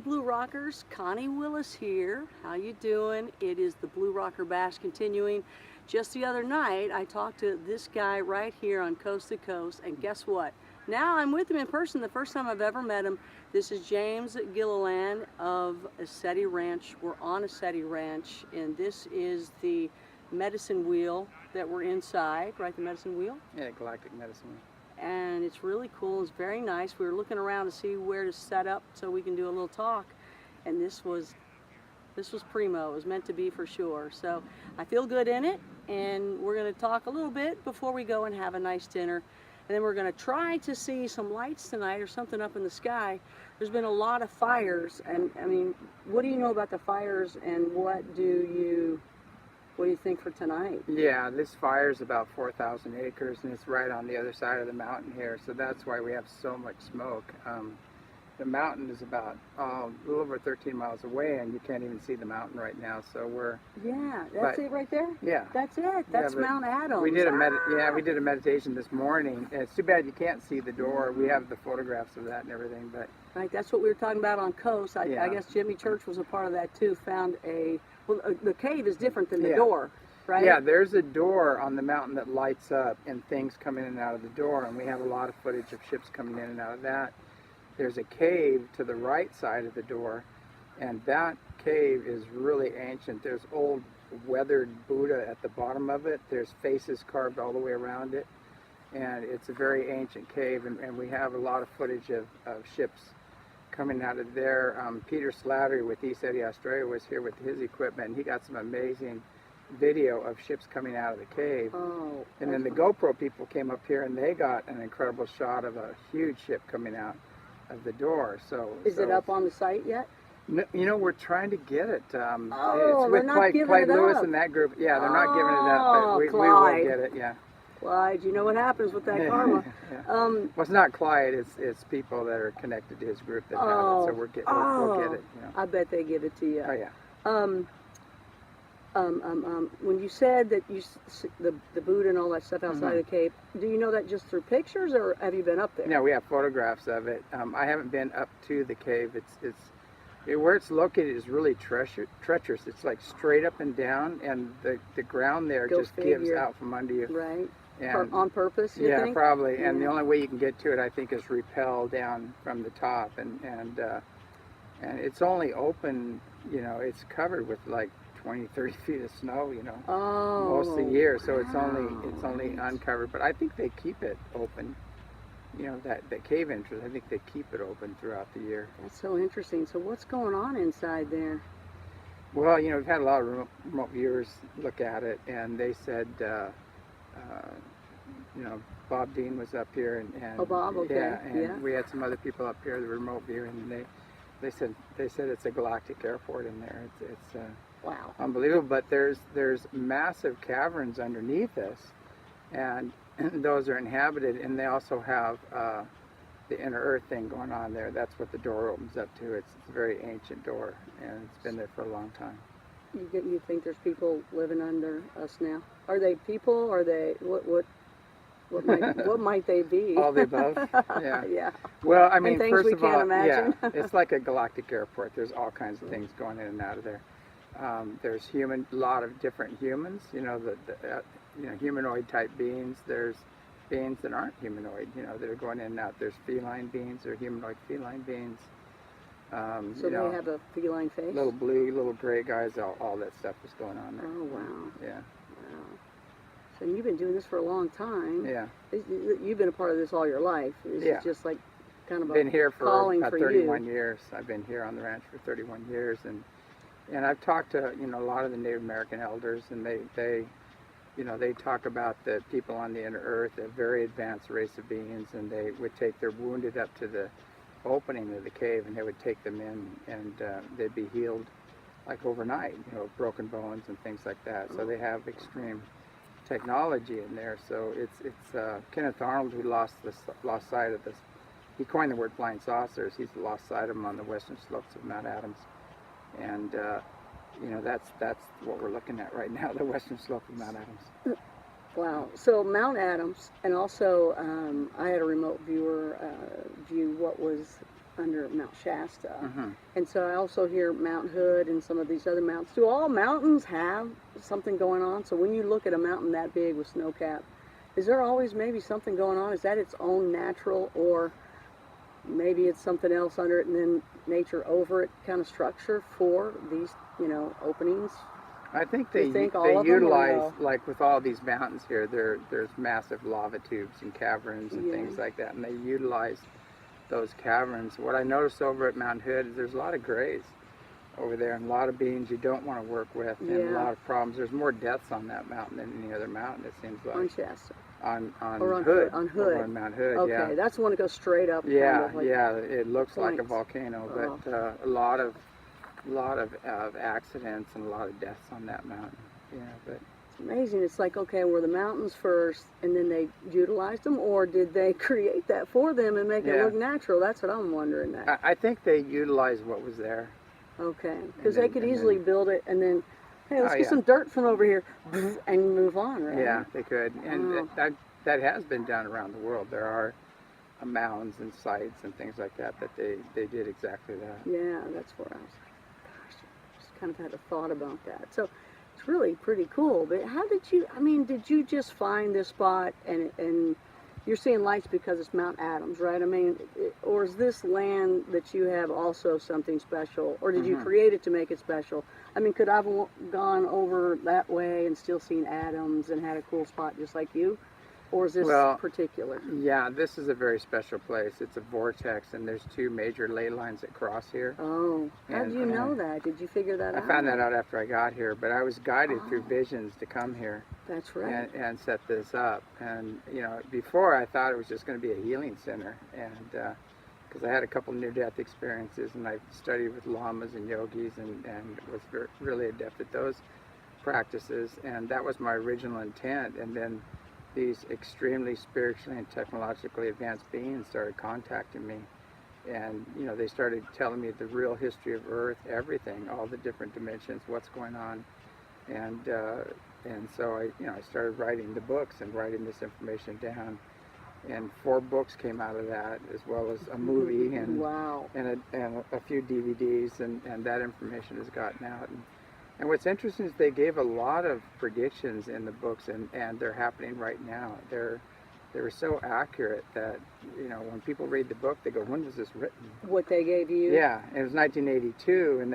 Blue Rockers, Connie Willis here. How you doing? It is the Blue Rocker Bash continuing. Just the other night, I talked to this guy right here on Coast to Coast, and guess what? Now I'm with him in person, the first time I've ever met him. This is James Gilliland of ECETI Ranch. We're on ECETI Ranch, and this is the medicine wheel that we're inside, right? The medicine wheel? Yeah, galactic medicine wheel. And it's really cool. It's very nice. We were looking around to see where to set up so we can do a little talk, and this was primo. It was meant to be for sure. So I feel good in it, and we're going to talk a little bit before we go and have a nice dinner, and then we're going to try to see some lights tonight or something up in the sky. There's been a lot of fires, and I mean, what do you know about the fires, and what do you think for tonight? Yeah, this fire is about 4,000 acres, and it's right on the other side of the mountain here, so that's why we have so much smoke. The mountain is about a little over 13 miles away, and you can't even see the mountain right now. So we're that's it right there. Yeah, that's it. That's Mount Adams. We did we did a meditation this morning. It's too bad you can't see the door. We have the photographs of that and everything, but right. That's what we were talking about on Coast. I guess Jimmy Church was a part of that too. Found the cave is different than the door, right? Yeah, there's a door on the mountain that lights up, and things come in and out of the door, and we have a lot of footage of ships coming in and out of that. There's a cave to the right side of the door, and that cave is really ancient. There's old weathered Buddha at the bottom of it. There's faces carved all the way around it, and it's a very ancient cave, and we have a lot of footage of ships coming out of there. Peter Slattery with ECETI Australia was here with his equipment, and he got some amazing video of ships coming out of the cave. Oh, and then the GoPro people came up here, and they got an incredible shot of a huge ship coming out of the door. So is it up on the site yet? No, you know, we're trying to get it. It's with Clyde Lewis and that group. Yeah, they're not giving it up, but we will get it. Yeah. Clyde, you know what happens with that karma. Well, it's not Clyde. It's people that are connected to his group that have it. So we'll get it. You know. I bet they give it to you. Oh yeah. When you said that the Buddha and all that stuff outside the cave, do you know that just through pictures, or have you been up there? No, we have photographs of it. I haven't been up to the cave. Where it's located is really treacherous. It's like straight up and down, and the ground there just gives out from under you. Right. And on purpose, you think? Probably. Yeah. And the only way you can get to it, I think, is rappel down from the top, and it's only open. You know, it's covered with like 20, 30 feet of snow, you know, most of the year. So it's only uncovered. But I think they keep it open. You know, that cave entrance, I think they keep it open throughout the year. That's so interesting. So what's going on inside there? Well, you know, we've had a lot of remote viewers look at it, and they said, you know, Bob Dean was up here, and Bob, okay. We had some other people up here, the remote viewing, and they said it's a galactic airport in there. It's wow, unbelievable. But there's massive caverns underneath us, and those are inhabited, and they also have the inner earth thing going on there. That's what the door opens up to. It's a very ancient door, and it's been there for a long time. You think there's people living under us now? Are they people? Are they what might they be? All the above. Yeah. Yeah. Well, I mean, first of all, imagine. It's like a galactic airport. There's all kinds of things going in and out of there. There's a lot of different humans. You know, humanoid type beings. There's beings that aren't humanoid. You know, that are going in and out. There's feline beings or humanoid feline beings. So they have a feline face? Little blue, little gray guys, all that stuff is going on there. Oh, wow. Yeah. Wow. So you've been doing this for a long time. Yeah. You've been a part of this all your life. This is just like kind of been here for calling about for 31 years. I've been here on the ranch for 31 years, and I've talked to, you know, a lot of the Native American elders, and they you know, they talk about the people on the inner earth, a very advanced race of beings, and they would take their wounded up to the opening of the cave, and they would take them in, and they'd be healed like overnight, you know, broken bones and things like that. So they have extreme technology in there. So it's Kenneth Arnold who lost sight of this. He coined the word flying saucers. He's lost sight of them on the western slopes of Mount Adams, and you know, that's what we're looking at right now, the western slope of Mount Adams. Wow. So Mount Adams, and also I had a remote viewer view what was under Mount Shasta. Mm-hmm. And so I also hear Mount Hood and some of these other mountains. Do all mountains have something going on? So when you look at a mountain that big with snowcap, is there always maybe something going on? Is that its own natural, or maybe it's something else under it and then nature over it kind of structure for these, you know, openings? I think Do they you think all of them, or utilize, no? like with all these mountains here, there's massive lava tubes and caverns and Yeah. things like that, and they utilize those caverns. What I noticed over at Mount Hood is there's a lot of grays over there and a lot of beings you don't want to work with, and a Yeah. lot of problems. There's more deaths on that mountain than any other mountain, it seems like. On Shasta. On Or on Hood. On Hood. Over on Mount Hood, Okay, yeah. that's the one that goes straight up. Yeah, kind of like, yeah, it looks like a points. volcano, Oh. but a lot of accidents and a lot of deaths on that mountain. Yeah, but It's amazing. It's like, okay, were the mountains first and then they utilized them, or did they create that for them and make it Yeah. look natural? That's what I'm wondering. That. I think they utilized what was there. Okay, because And they then- could and easily then- build it and then, hey, let's Oh, get yeah. some dirt from over here and move on, right? Yeah, they could, and Wow. that has been done around the world. There are mounds and sites and things like that they did exactly that. Yeah, that's where I was like, gosh, just kind of had a thought about that. So it's really pretty cool. But how did you, I mean, did you just find this spot and you're seeing lights because it's Mount Adams, right? I mean, or is this land that you have also something special? Or did you Mhm. create it to make it special? I mean, could I have gone over that way and still seen Adams and had a cool spot just like you? Or is this Well, particular? Yeah, this is a very special place. It's a vortex, and there's two major ley lines that cross here. Oh, how did And, you know that? Did you figure that I out? found that out after I got here, but I was guided through Oh. visions to come here That's right. and set this up. And you know, before I thought it was just going to be a healing center, and because I had a couple near-death experiences, and I studied with lamas and yogis, and was really adept at those practices, and that was my original intent. And then these extremely spiritually and technologically advanced beings started contacting me, and you know, they started telling me the real history of Earth, everything, all the different dimensions, what's going on, and so I started writing the books and writing this information down, and 4 books came out of that, as well as a movie and Wow. and a few DVDs, and that information has gotten out. And what's interesting is they gave a lot of predictions in the books, and they're happening right now. They were so accurate that, you know, when people read the book, they go, when was this written? What they gave you? Yeah, it was 1982, and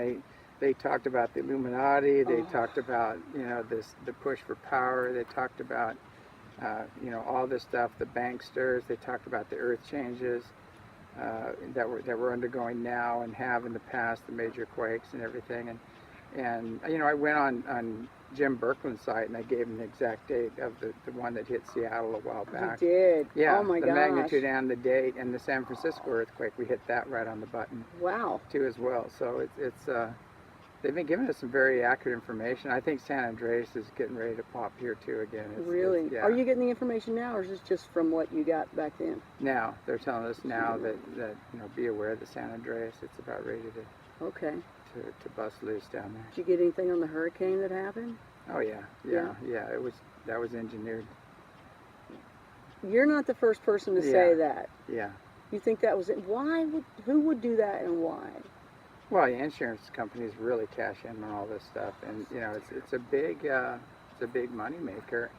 they talked about the Illuminati, they Oh. talked about, you know, the push for power, they talked about, you know, all this stuff, the banksters, they talked about the earth changes that we're undergoing now and have in the past, the major quakes and everything. And you know, I went on Jim Birkeland's site, and I gave him the exact date of the one that hit Seattle a while back. You did? Yeah, Oh my the gosh. magnitude and the date, and the San Francisco earthquake, we hit that right on the button Wow. too as well. So it's they've been giving us some very accurate information. I think San Andreas is getting ready to pop here too again. Really? Yeah. Are you getting the information now, or is this just from what you got back then? Now they're telling us now that you know, be aware of the San Andreas. It's about ready Okay. to bust loose down there. Did you get anything on the hurricane that happened? Oh yeah. That was engineered. You're not the first person to say Yeah. that. Yeah. You think that was it? Who would do that and why? Well, the insurance companies really cash in on all this stuff, and you know, it's a big money maker,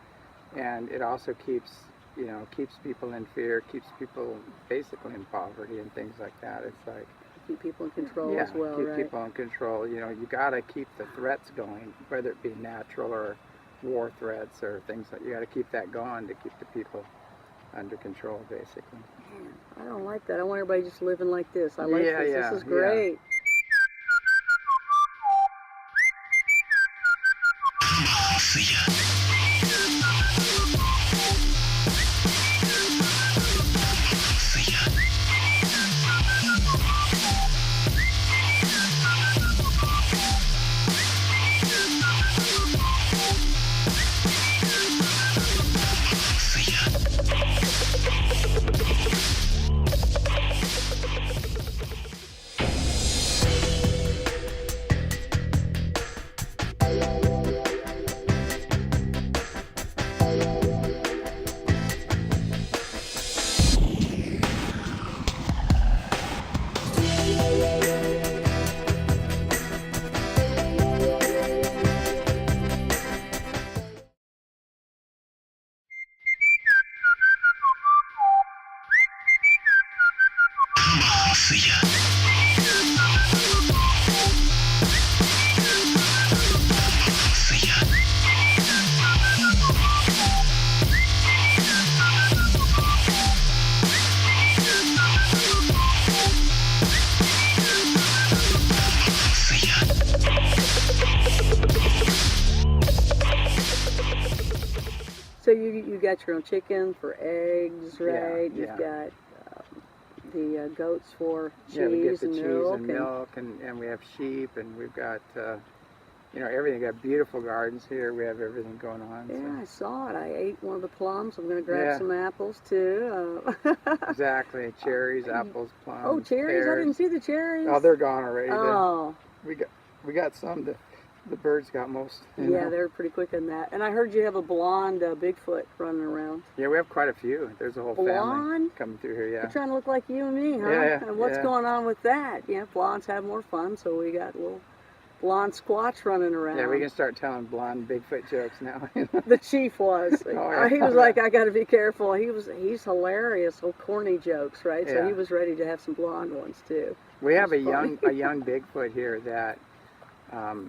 and it also keeps people in fear, keeps people basically in poverty and things like that. It's like, Keep people in control yeah, as well, keep right? people in control. You know, you got to keep the threats going, whether it be natural or war threats or things like. You got to keep that going to keep the people under control, basically. Man, I don't like that. I want everybody just living like this. I like Yeah, this. yeah, This is yeah. great. So you got your own chicken for eggs, right? Yeah, You've got the goats for cheese, yeah, we get the and cheese milk, and milk, and we have sheep, and we've got everything. We've got beautiful gardens here. We have everything going on. Yeah, So. I saw it. I ate one of the plums. I'm going to grab Yeah. some apples too. Exactly, cherries, apples, plums. Oh, cherries! Pears. I didn't see the cherries. Oh, they're gone already. Oh. We got some. The birds got most. You Yeah, know? they're pretty quick in that. And I heard you have a blonde Bigfoot running around. Yeah, we have quite a few. There's a whole Blonde? family coming through here. Yeah. You're trying to look like you and me, huh? Yeah, And what's yeah. going on with that? Yeah, blondes have more fun, so we got little blonde squatch running around. Yeah, we can start telling blonde Bigfoot jokes now. The chief was. Oh, yeah. He was like, I got to be careful. He's hilarious, little corny jokes, right? So Yeah. he was ready to have some blonde ones too. We have a That's funny. young Bigfoot here that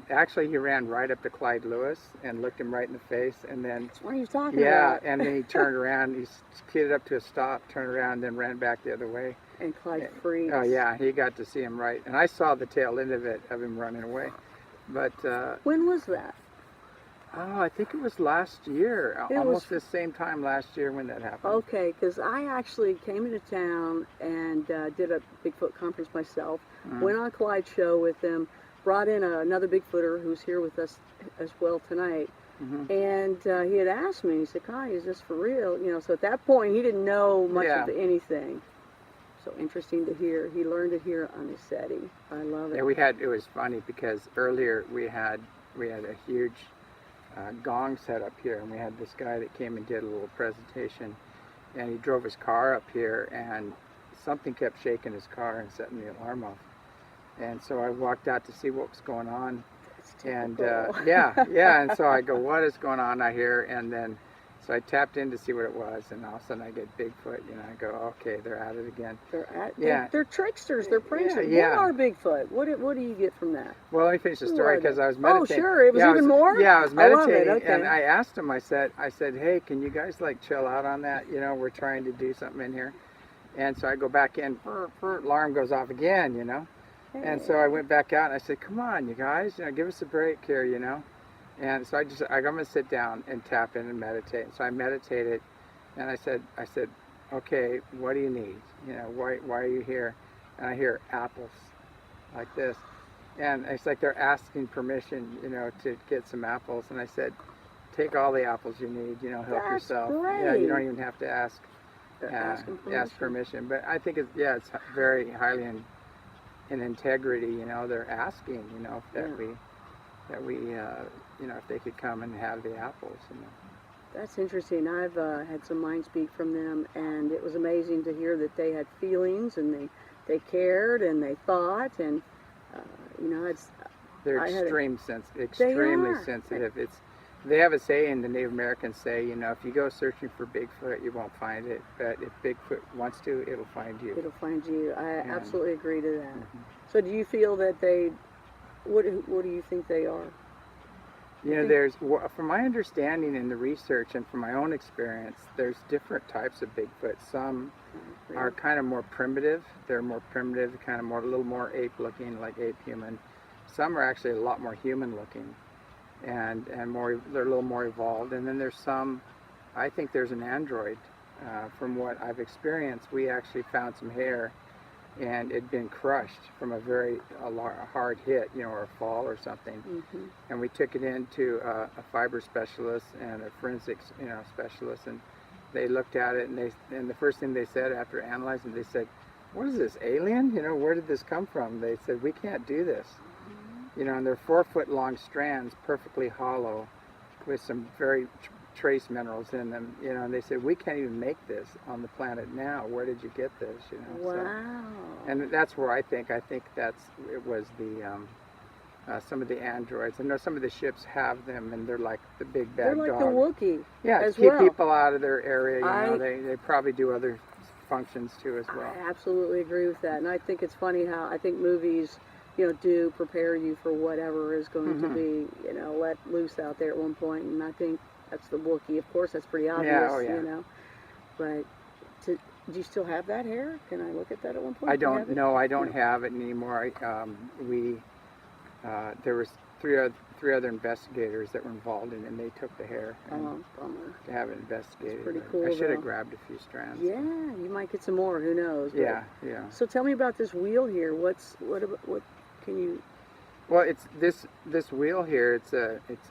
actually he ran right up to Clyde Lewis and looked him right in the face, and then What are you talking yeah, about? and then he turned around, he skidded up to a stop, turned around, then ran back the other way. And Clyde freaks. Oh yeah, he got to see him right, and I saw the tail end of him running away. But When was that? oh, I think it was last year, It almost was- the same time last year when that happened. Okay, because I actually came into town and did a Bigfoot conference myself. Mhm. Went on Clyde's show with him. Brought in another Bigfooter who's here with us as well tonight. Mhm. And he had asked me, he said, Connie, is this for real? You know, so at that point, he didn't know much Yeah. of anything. So interesting to hear. He learned it here on ECETI. I love it. Yeah, it was funny because earlier we had a huge gong set up here, and we had this guy that came and did a little presentation, and he drove his car up here, and something kept shaking his car and setting the alarm off. And so I walked out to see what was going on, It's and typical. yeah, and so I go, what is going on out here? And then so I tapped in to see what it was, and all of a sudden I get Bigfoot, I go, okay, they're at it again. They're tricksters. They're pranksters. Yeah. What are Bigfoot? What do you get from that? Well, let me finish the Who story are they? because I was Oh, meditating. sure. It was Yeah, even more? Yeah, I was I love it, meditating, okay. and I asked him. I said, hey, can you guys like chill out on that? We're trying to do something in here. And so I go back in. Alarm goes off again. And so I went back out and I said, come on, you guys, give us a break here, And so I'm going to sit down and tap in and meditate. So I meditated, and I said, okay, what do you need? Why are you here? And I hear apples like this. And it's like they're asking permission, to get some apples. And I said, take all the apples you need, help That's yourself. great. Yeah, you don't even have to ask Ask permission. But I think it's very highly in integrity, they're asking, that we if they could come and have the apples, That's interesting. I've had some mind speak from them, and it was amazing to hear that they had feelings and they cared and they thought, and it's They're I had extremely are. sensitive. They have a saying, the Native Americans say, if you go searching for Bigfoot, you won't find it, but if Bigfoot wants to, it'll find you. it'll find you. I Yeah. absolutely agree to that. Mhm. So do you feel that what do you think they are? From my understanding in the research and from my own experience, there's different types of Bigfoot. Some are kind of more primitive. They're more primitive, kind of a little more ape-looking, like ape-human. Some are actually a lot more human-looking, and they're a little more evolved. And then there's some, I think there's an android. From what I've experienced, we actually found some hair, and it'd been crushed from a hard hit, or a fall or something. Mm-hmm. And we took it into a fiber specialist and a forensics, specialist, and they looked at it, and the first thing they said after analyzing, they said, "What is this, alien? Where did this come from?" They said, "We can't do this." And they're 4-foot-long strands, perfectly hollow, with some very trace minerals in them. And they said, "We can't even make this on the planet now. Where did you get this?" Wow. So, and that's where I think it was the some of the androids. I know some of the ships have them, and they're like the big bad They're like dog. the Wookiee. Yeah, as to keep well. people out of their area. I- They probably do other functions too as well. I absolutely agree with that, and I think it's funny how I think movies, do prepare you for whatever is going to Mhm. be, let loose out there at one point, and I think that's the Wookiee. Of course, that's pretty obvious, Yeah, oh, yeah. But do you still have that hair? Can I look at that at one point? I Do you don't have it? know. I don't have it anymore. There was 3 other investigators that were involved in it, and they took the hair and Bummer. to have it investigated. Pretty But cool, I should have though. grabbed a few strands. Yeah, you might get some more. Who knows? But- Yeah, yeah. So tell me about this wheel here. What can you? Well, it's this wheel here. It's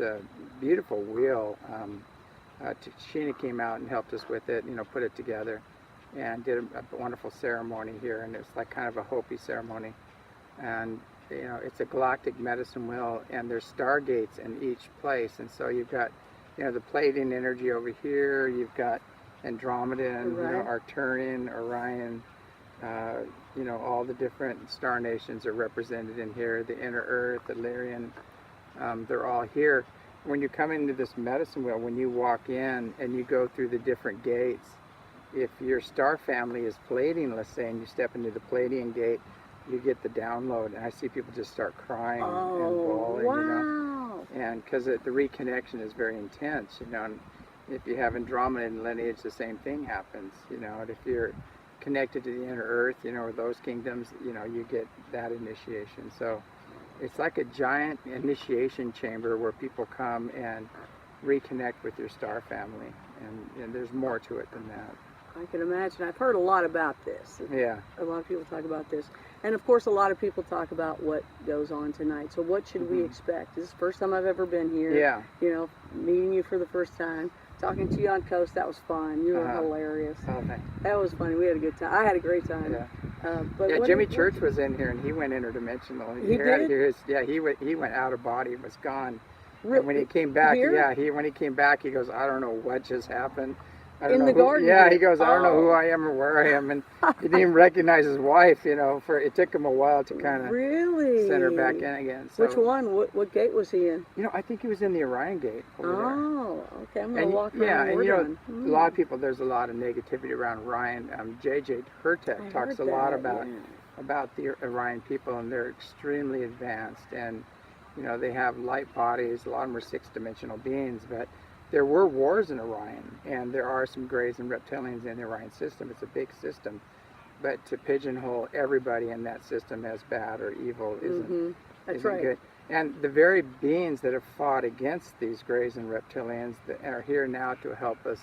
a beautiful wheel. Sheena came out and helped us with it. Put it together, and did a wonderful ceremony here. And it's like kind of a Hopi ceremony. And it's a galactic medicine wheel, and there's stargates in each place. And so you've got the Pleiadian energy over here. You've got Andromeda, and Arcturian, Orion. All the different star nations are represented in here. The Inner Earth, the Lyrian, they're all here. When you come into this medicine wheel, when you walk in and you go through the different gates, if your star family is Pleiadian, let's say, and you step into the Pleiadian gate, you get the download. And I see people just start crying and bawling, wow. And because the reconnection is very intense, and if you have Andromeda and lineage, the same thing happens, and if you're connected to the Inner Earth, or those kingdoms, you get that initiation. So it's like a giant initiation chamber where people come and reconnect with your star family, and there's more to it than that. I can imagine. I've heard a lot about this. Yeah. A lot of people talk about this. And of course, a lot of people talk about what goes on tonight. So what should we expect? This is the first time I've ever been here. Yeah. Meeting you for the first time. Talking to you on Coast, that was fun. You were hilarious. Oh, thanks. That was funny. We had a good time. I had a great time. Yeah. Jimmy Church was in here, and he went interdimensional. He did? He went out of body, was gone. Really? And when he came back, Here? when he came back, he goes, I don't know what just happened. I don't In know the who, garden? Yeah, he goes, I don't know who I am or where I am, and he didn't even recognize his wife. It took him a while to kind of really send her back in again. So, Which one? What gate was he in? I think he was in the Orion gate over there. Oh, okay. I'm gonna walk around. Yeah, and we're done. a lot of people, there's a lot of negativity around Orion. JJ Hertek talks a lot about the Orion people, and they're extremely advanced, and they have light bodies. A lot of them are 6-dimensional beings, but there were wars in Orion, and there are some Greys and reptilians in the Orion system. It's a big system, but to pigeonhole everybody in that system as bad or evil isn't good. And the very beings that have fought against these Greys and reptilians that are here now to help us,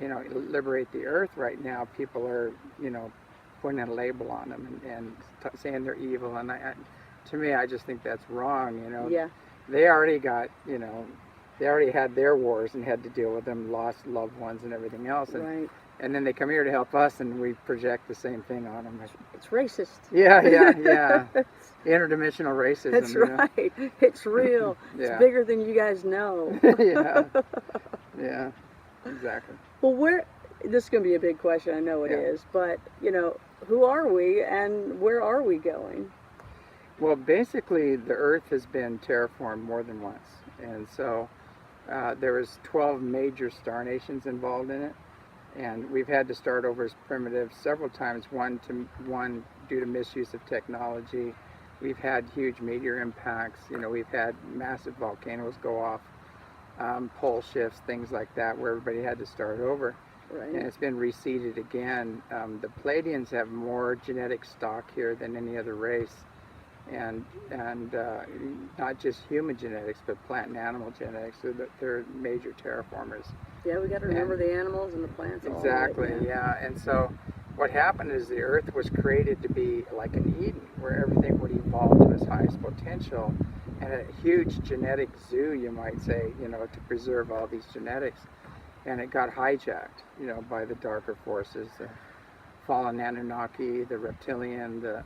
liberate the Earth right now, people are, putting a label on them and saying they're evil. And to me, I just think that's wrong. Yeah. They already got, they already had their wars and had to deal with them, lost loved ones and everything else. And, and then they come here to help us, and we project the same thing on them. It's racist. Yeah. Interdimensional racism. That's right. It's real. It's bigger than you guys know. Yeah, exactly. Well, this is going to be a big question, I know it is, but, who are we and where are we going? Well, basically, the Earth has been terraformed more than once. And so there was 12 major star nations involved in it. And we've had to start over as primitive several times, one due to misuse of technology. We've had huge meteor impacts. We've had massive volcanoes go off, pole shifts, things like that, where everybody had to start over. Right. And it's been reseeded again. The Pleiadians have more genetic stock here than any other race. And not just human genetics, but plant and animal genetics. So they're major terraformers. Yeah, we got to remember the animals and the plants. Exactly, And so what happened is the Earth was created to be like an Eden, where everything would evolve to its highest potential, and a huge genetic zoo, you might say, to preserve all these genetics. And it got hijacked, by the darker forces, the fallen Anunnaki, the reptilian, the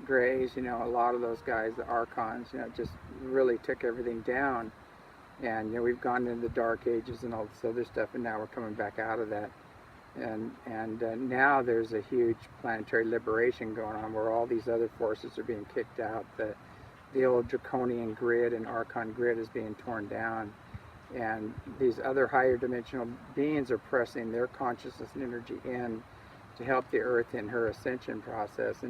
Greys, a lot of those guys, the Archons, just really took everything down. And, we've gone into the Dark Ages and all this other stuff, and now we're coming back out of that. And now there's a huge planetary liberation going on where all these other forces are being kicked out. The old draconian grid and Archon grid is being torn down. And these other higher dimensional beings are pressing their consciousness and energy in to help the Earth in her ascension process.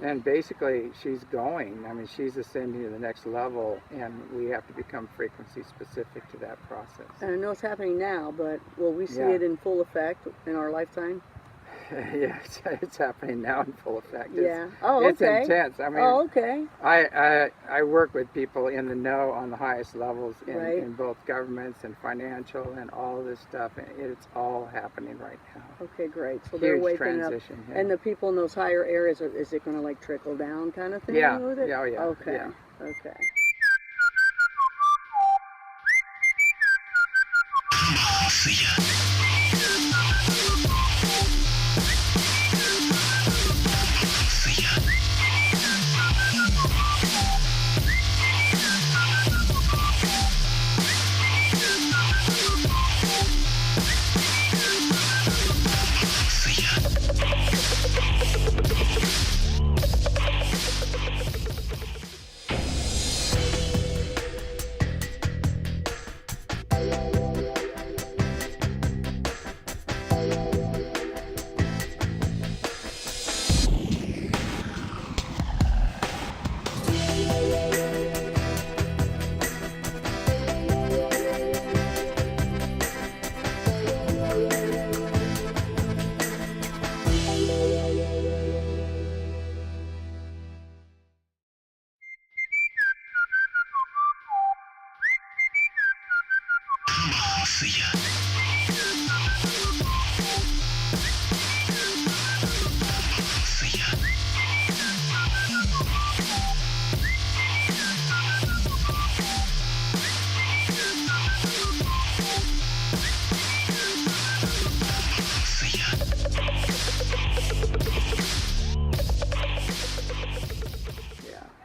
And basically, she's going. I mean, she's ascending to the next level, and we have to become frequency specific to that process. And I know it's happening now, but will we see it in full effect in our lifetime? Yeah, it's happening now in full effect. Yeah. Oh, It's okay. intense. I mean, Oh, okay. I work with people in the know on the highest levels Right. in both governments and financial and all of this stuff, and it's all happening right now. Okay, great. So they're Huge waking transition. up. Yeah. And the people in those higher areas, is it going to like trickle down kind of thing Yeah. with it? Yeah, oh, yeah. Okay. Yeah. Okay.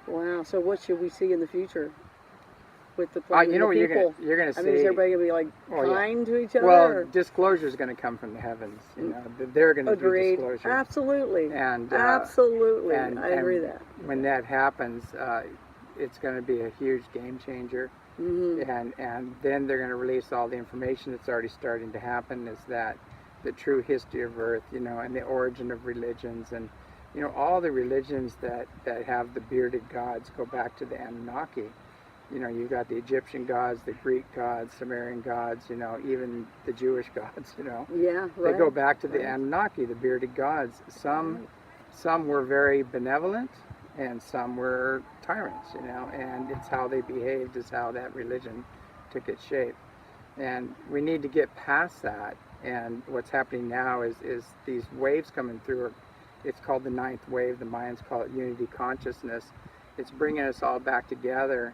Wow. So what should we see in the future with the planet You know and what the people? you're gonna see. I mean, is everybody going to be like Oh, yeah. kind to each other? Well, or? disclosure is going to come from the heavens. You know, they're going to do Agreed. disclosure. Absolutely. And Absolutely. and, I agree and that. when that happens, it's going to be a huge game changer. Mm-hmm. And then they're going to release all the information that's already starting to happen. Is that the true history of Earth? You know, and the origin of religions, and you know, all the religions that have the bearded gods go back to the Anunnaki. You know, you've got the Egyptian gods, the Greek gods, Sumerian gods, you know, even the Jewish gods, you know. Yeah, right. They go back to the Right. Anunnaki, the bearded gods. Some were very benevolent, and some were tyrants, you know, and it's how they behaved is how that religion took its shape. And we need to get past that. And what's happening now is these waves coming through. It's called the ninth wave. The Mayans call it unity consciousness. It's bringing us all back together.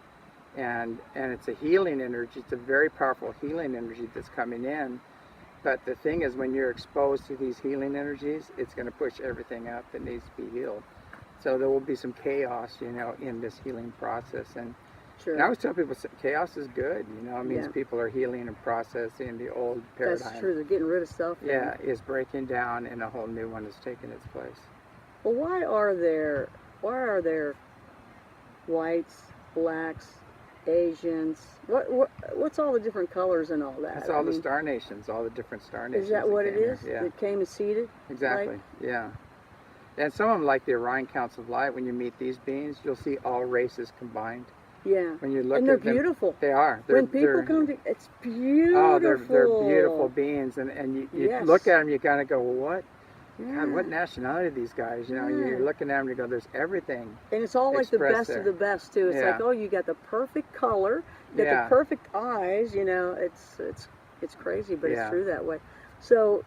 And it's a healing energy. It's a very powerful healing energy that's coming in. But the thing is, when you're exposed to these healing energies, it's going to push everything up that needs to be healed. So there will be some chaos, you know, in this healing process. And I always tell people, chaos is good. You know, it means people are healing and processing. The old paradigm, That's true. They're getting rid of stuff. yeah, is breaking down, and a whole new one is taking its place. Well, why are there whites, blacks, Asians? What's all the different colors and all that? It's all the star nations, all the different star nations. Is that what it is? Yeah, That came and seeded? exactly. Like? Yeah. And some of them, like the Orion Council of Light, when you meet these beings, you'll see all races combined. Yeah. When you look And they're at them, beautiful. they are. When people come to, it's beautiful. Oh, they're beautiful beings, and you Yes. look at them, you kind of go, well, what? Yeah. God, what nationality are these guys? You know, you're looking at them, you go, there's everything. And it's all like the expressed best there. of the best too. It's Yeah. like, oh, you got the perfect color, you got Yeah. the perfect eyes. You know, it's crazy, but Yeah. it's true that way. So,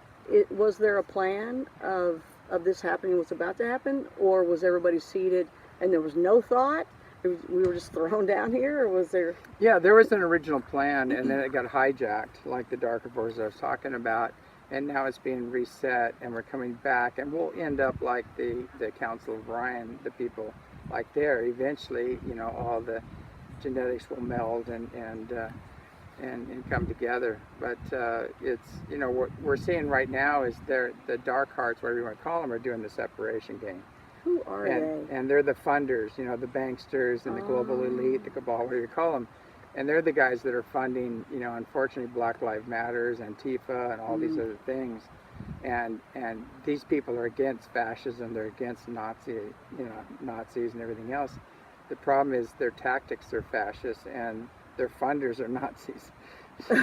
was there a plan of this happening? What's about to happen, or was everybody seated and there was no thought? We were just thrown down here, or was there? Yeah, there was an original plan, and then it got hijacked, like the darker forces I was talking about, and now it's being reset, and we're coming back, and we'll end up like the Council of Orion, the people like there. Eventually, you know, all the genetics will meld and come together. But it's, you know, what we're seeing right now is the dark hearts, whatever you want to call them, are doing the separation game. Who are they? And they're the funders, you know, the banksters and the global elite, the cabal, whatever you call them. And they're the guys that are funding, you know, unfortunately, Black Lives Matters, Antifa, and all these other things. And these people are against fascism. They're against Nazis and everything else. The problem is their tactics are fascist, and their funders are Nazis. So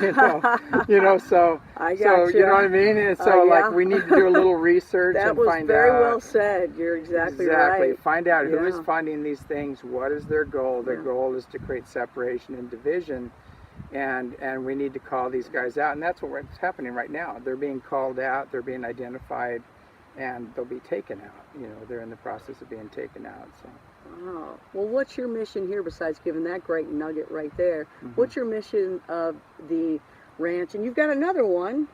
I so gotcha. you know what I mean. And so Yeah. like we need to do a little research That and was find very out. well said. You're exactly right. Find out who is Yeah. funding these things. What is their goal? Their Yeah. goal is to create separation and division, and we need to call these guys out. And that's what's happening right now. They're being called out. They're being identified, and they'll be taken out. They're in the process of being taken out. So. Wow. Well, what's your mission here besides giving that great nugget right there? Mm-hmm. What's your mission of the ranch? And you've got another one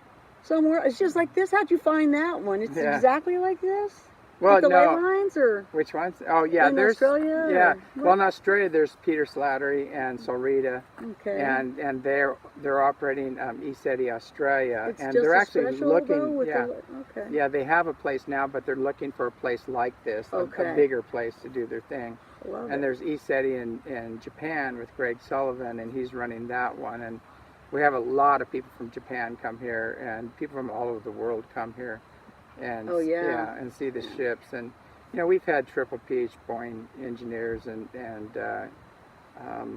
somewhere. It's just like this. How'd you find that one? It's exactly like this? Well, with the no. ley lines, or which ones? Oh, yeah. in There's Australia. Yeah. Or Well, in Australia, there's Peter Slattery and Solrita, okay. and they're operating ECETI Australia, It's and just they're a actually special, looking. though, with Yeah. okay. Yeah, they have a place now, but they're looking for a place like this, a bigger place to do their thing. Love and it. there's ECETI in Japan with Greg Sullivan, and he's running that one. And we have a lot of people from Japan come here, and people from all over the world come here, and and see the ships. And we've had triple PH Boeing engineers and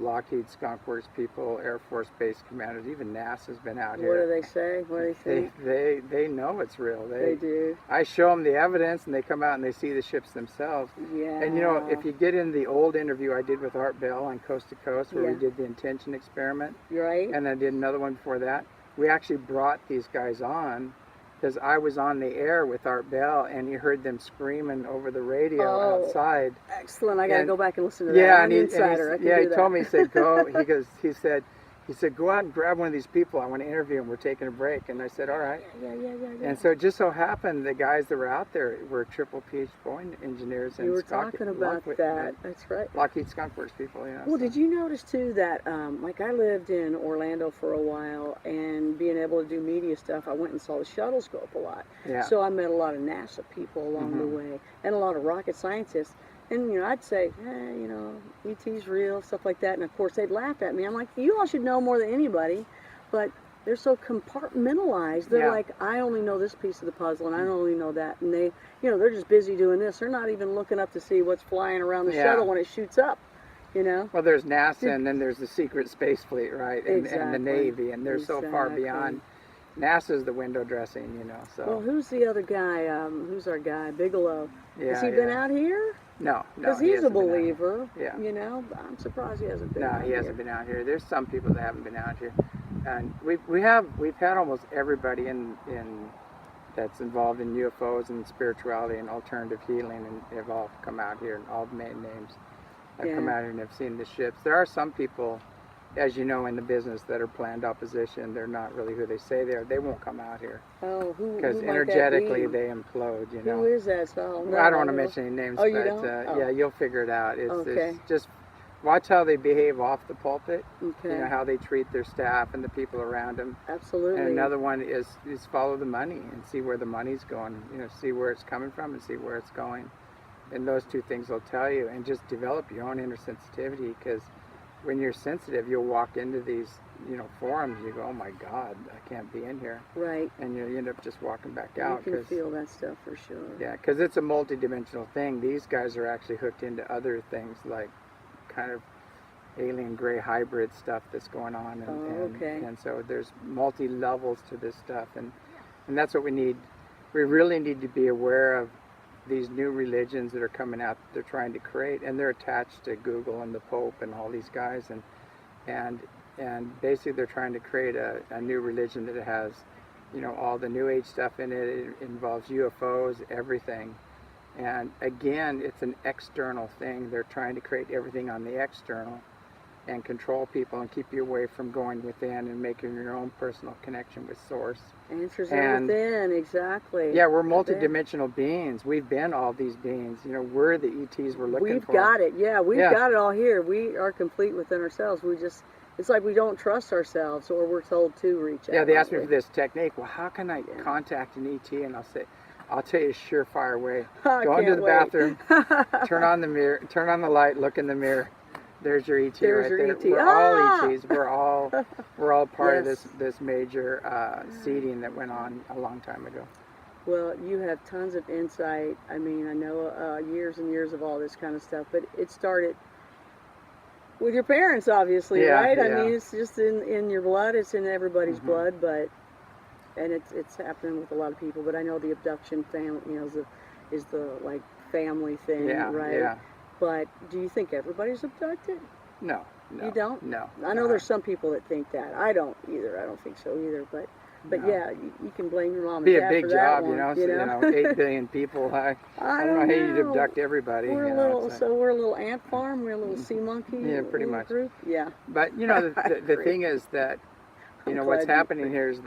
Lockheed Skunk Works people, Air Force Base commanders, even NASA's been out here. What do they say? What do they think? They know it's real. They do. I show them the evidence, and they come out and they see the ships themselves. Yeah. And if you get in the old interview I did with Art Bell on Coast to Coast, where we did the intention experiment, right? And I did another one before that, we actually brought these guys on because I was on the air with Art Bell, and you heard them screaming over the radio outside. Excellent. I got to go back and listen to that. Yeah, I'm an insider. he told me, he said, go. He said, go out and grab one of these people. I want to interview them. We're taking a break. And I said, all right. Yeah. And so it just so happened the guys that were out there were triple PH Boeing engineers. And you were talking about that. That's right. Lockheed Skunk Works people, Well, did you notice, too, that, like I lived in Orlando for a while, and being able to do media stuff, I went and saw the shuttles go up a lot. Yeah. So I met a lot of NASA people along the way, and a lot of rocket scientists. And, I'd say, E.T.'s real, stuff like that. And, of course, they'd laugh at me. I'm like, you all should know more than anybody. But they're so compartmentalized. They're like, I only know this piece of the puzzle, and I only know that. And they, they're just busy doing this. They're not even looking up to see what's flying around the shuttle when it shoots up, Well, there's NASA, and then there's the secret space fleet, right? And the Navy. And they're so far beyond. NASA's the window dressing, so. Well, who's the other guy? Who's our guy? Bigelow. Yeah, Has he been out here? No. Because he's a believer. Yeah. I'm surprised he hasn't been out here. No, he hasn't been out here. There's some people that haven't been out here. And we've had almost everybody in that's involved in UFOs and spirituality and alternative healing, and they've all come out here, and all the main names have come out here and have seen the ships. There are some people, as you know, in the business that are planned opposition. They're not really who they say they are. They won't come out here. Oh, who? Because energetically they implode, Who is that? So, I don't want to mention any names, but yeah, you'll figure it out. Okay. It's just watch how they behave off the pulpit. Okay. How they treat their staff and the people around them. Absolutely. And another one is follow the money and see where the money's going. See where it's coming from and see where it's going. And those two things will tell you. And just develop your own inner sensitivity, because when you're sensitive, you'll walk into these, forums. You go, oh my God, I can't be in here. Right. And you end up just walking back out. You can feel that stuff for sure. Yeah, because it's a multi-dimensional thing. These guys are actually hooked into other things, like kind of alien gray hybrid stuff that's going on. And so there's multi-levels to this stuff. And that's what we need. We really need to be aware of these new religions that are coming out that they're trying to create, and they're attached to Google and the Pope and all these guys, and basically they're trying to create a new religion that has all the new age stuff in it. It involves UFOs, everything. And again, it's an external thing. They're trying to create everything on the external and control people and keep you away from going within and making your own personal connection with source. Answers are within, exactly. Yeah, we're multidimensional beings. We've been all these beings. We're the ETs we're looking for. We've got it. Yeah, we've got it all here. We are complete within ourselves. It's like we don't trust ourselves, or we're told to reach out. Yeah, they asked me for this technique. Well, how can I contact an ET? And I'll tell you a surefire way. Go into the bathroom, turn on the mirror, turn on the light, look in the mirror. There's your ET right there. ET. We're all ETs. We're all part of this major seeding that went on a long time ago. Well, you have tons of insight. I mean, I know years and years of all this kind of stuff, but it started with your parents, obviously, Yeah, right? I yeah. mean, it's just in your blood. It's in everybody's Mhm. blood, but and it's happening with a lot of people. But I know the abduction family, is the like family thing, Yeah, right? yeah. But do you think everybody's abducted? No, no. You don't? No. I know there's some people that think that. I don't either. I don't think so either. But No. yeah, you can blame your mom and Be a dad big for that job, one. you know. So, you know, 8 billion people. I don't know how you'd abduct everybody. We're you a know, little, it's so we're a little ant farm. We're a little sea monkey. Yeah, pretty little much. Group. Yeah. But you know, I the agree. thing is that you I'm know what's glad you happening agree. here is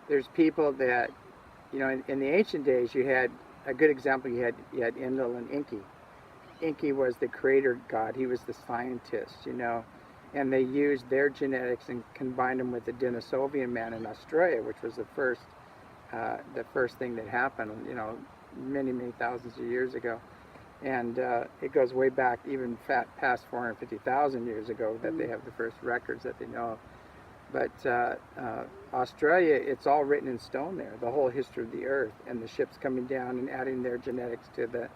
there's people that you know in the ancient days you had a good example. You had Enlil and Enki. Enki was the creator god. He was the scientist, you know, and they used their genetics and combined them with the Denisovian man in Australia, which was the first thing that happened, you know, many thousands of years ago. And it goes way back, even past 450,000 years ago, that they have the first records that they know of. But Australia, it's all written in stone there, the whole history of the earth, and the ships coming down and adding their genetics to the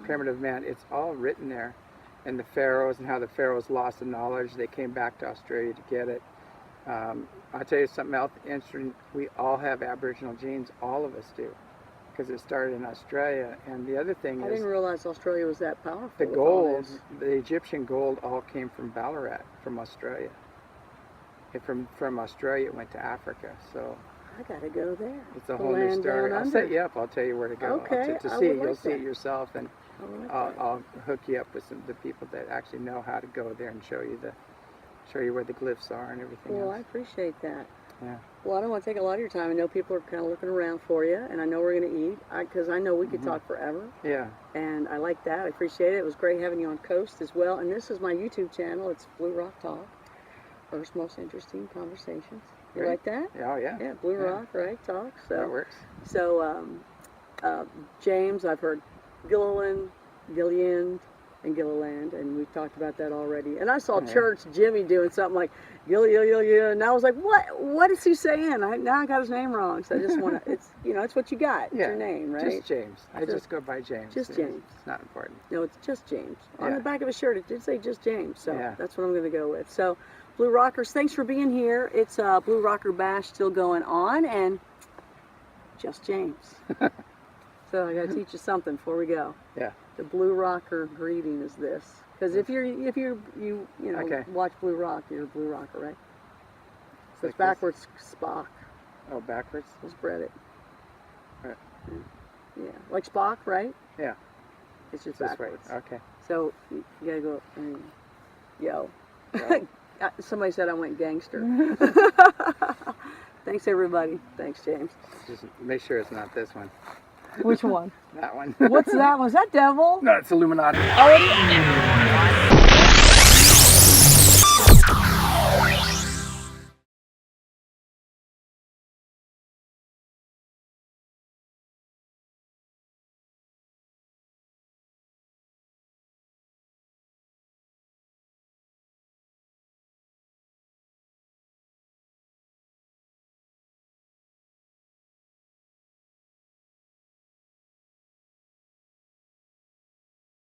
primitive man. It's all written there. And the pharaohs and how the pharaohs lost the knowledge. They came back to Australia to get it. I'll tell you something else interesting. We all have Aboriginal genes, all of us do, because it started in Australia. And the other thing I is didn't realize Australia was that powerful. the with all gold, this. the Egyptian gold all came from Ballarat, from Australia. From Australia it went to Africa. So I gotta go there. it's a The whole new land story. down I'll under. set you up. I'll tell you where to go. Okay, To I see would it. You'll like see it that. yourself, and I like that. I'll hook you up with the people that actually know how to go there and show you where the glyphs are and everything Well, I else. appreciate that. Yeah. Well, I don't want to take a lot of your time. I know people are kind of looking around for you, and I know we're going to eat, because I know we could Mhm. talk forever, Yeah. and I like that. I appreciate it. It was great having you on Coast as well, and this is my YouTube channel. It's Blue Rock Talk, Earth's Most Interesting Conversations. You Great. like that? Oh yeah. Yeah, Blue Yeah. Rock, right? Talk. That works. So James, I've heard Gilliland, and Gilliland, and we've talked about that already. And I saw Yeah. Church Jimmy doing something like Gilliland, and I was like, what is he saying? Now I got his name wrong, so I just want to, it's what you got. It's Yeah. your name, right? Just James. I just go by James. Just It's- James. It's not important. No, it's just James. On Yeah. the back of his shirt, it did say just James, so Yeah. that's what I'm going to go with. So, Blue Rockers, thanks for being here. It's Blue Rocker Bash still going on, and just James. So I got to teach you something before we go. Yeah. The Blue Rocker greeting is this, because if you Okay. watch Blue Rock, you're a Blue Rocker, right? So Like it's backwards Spock. Oh, backwards. We'll spread it. Right. Yeah, like Spock, right? Yeah. It's just This way. backwards. Okay. So you gotta go. Yo. Yo. Somebody said I went gangster. Thanks everybody. Thanks James. Just make sure it's not this one. Which one? That one. What's that? Was that devil? No, it's Illuminati. Oh, it is.